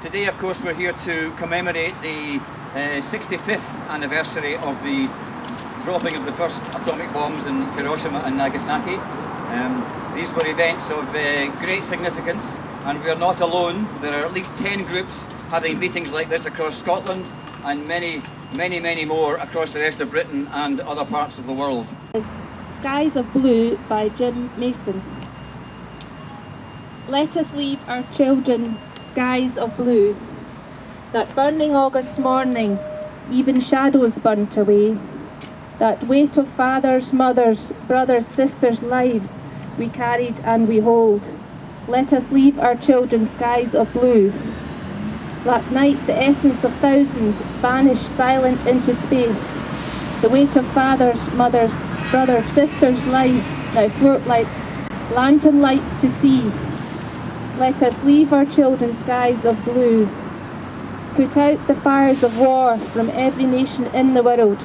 Today, of course, we're here to commemorate the 65th anniversary of the dropping of the first atomic bombs in Hiroshima and Nagasaki. These were events of great significance, and we are not alone. There are at least 10 groups having meetings like this across Scotland, and many more across the rest of Britain and other parts of the world. Skies of Blue by Jim Mason. Let us leave our children skies of blue. That burning August morning, even shadows burnt away. That weight of fathers, mothers, brothers, sisters' lives we carried and we hold. Let us leave our children skies of blue. That night the essence of thousands vanished silent into space. The weight of fathers, mothers, brothers, sisters' lives now float like lantern lights to sea. Let us leave our children skies of blue. Put out the fires of war from every nation in the world.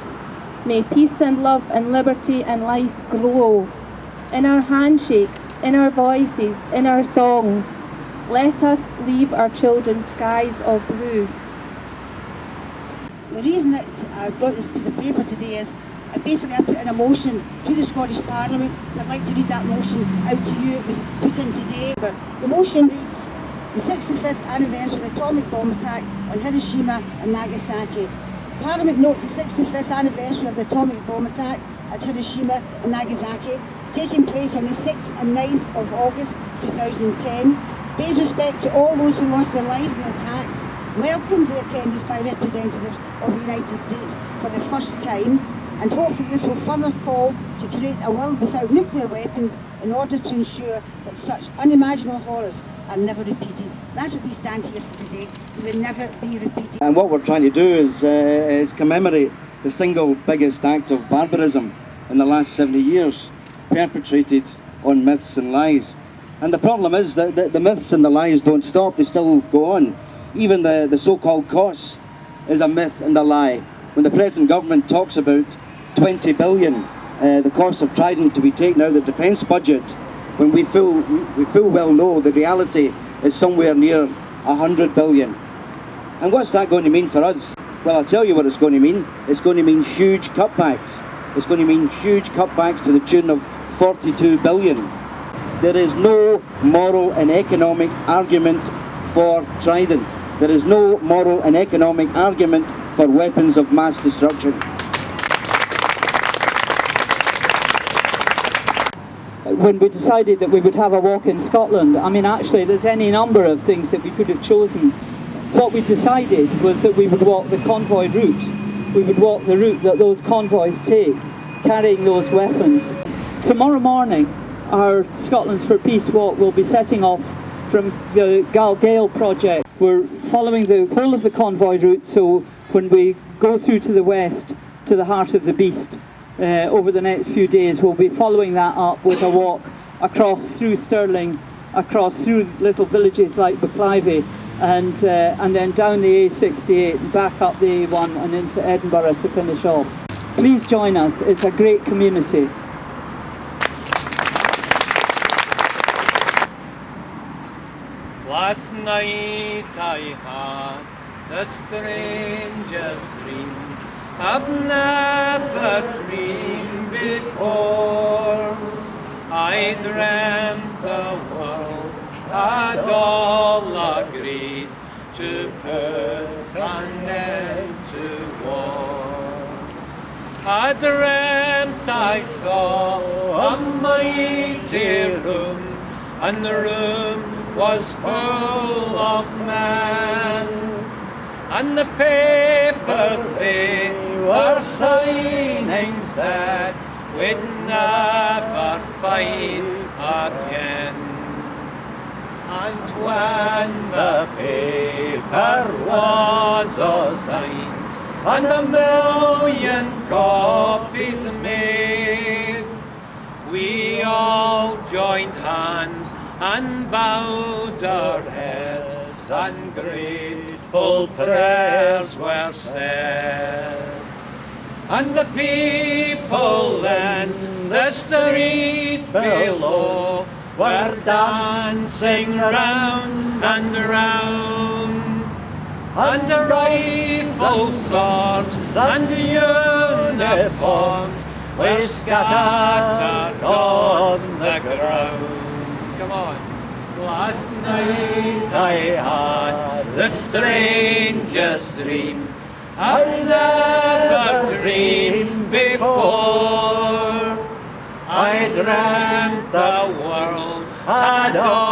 May peace and love and liberty and life glow. In our handshakes, in our voices, in our songs, let us leave our children skies of blue. The reason that I brought this piece of paper today is basically I put in a motion to the Scottish Parliament, and I'd like to read that motion out to you. It was put in today. But the motion reads, the 65th anniversary of the atomic bomb attack on Hiroshima and Nagasaki. Parliament notes the 65th anniversary of the atomic bomb attack at Hiroshima and Nagasaki, taking place on the 6th and 9th of August 2010. Pays respect to all those who lost their lives in the attacks, welcomes the attendance by representatives of the United States for the first time, and hopes that this will further call to create a world without nuclear weapons in order to ensure that such unimaginable horrors are never repeated. That's what we stand here for today. They will never be repeated. And what we're trying to do is commemorate the single biggest act of barbarism in the last 70 years, perpetrated on myths and lies. And the problem is that the myths and the lies don't stop, they still go on. Even the so-called costs is a myth and a lie. When the present government talks about 20 billion, the cost of Trident to be taken out of the defence budget, when we full well know the reality is somewhere near 100 billion. And what's that going to mean for us? Well, I'll tell you what it's going to mean. It's going to mean huge cutbacks. It's going to mean huge cutbacks to the tune of 42 billion. There is no moral and economic argument for Trident. There is no moral and economic argument for weapons of mass destruction. When we decided that we would have a walk in Scotland, I mean, actually there's any number of things that we could have chosen. What we decided was that we would walk the convoy route. We would walk the route that those convoys take, carrying those weapons. Tomorrow morning, our Scotland's for Peace walk will be setting off from the Glasgow project. We're following the whole of the convoy route, so when we go through to the west, to the heart of the beast, over the next few days, we'll be following that up with a walk across through Stirling, across through little villages like McFarlane, and then down the A68 and back up the A1 and into Edinburgh to finish off. Please join us, it's a great community. Last night I had the strangest dream I've never dreamed before. I dreamt the world had all agreed to put an end to war. I dreamt I saw a mighty room, and the room was full of men, and the papers they were signing said we'd never fight again. And when the paper was all signed and 1,000,000 copies made, we all joined hands and bowed our heads, and grateful prayers were said. And the people in the street below were dancing round and round, and a rifle, sword, and uniform were scattered on the ground. Come on. Last night I had the strangest dream I've never dreamed before. I dreamt the world had all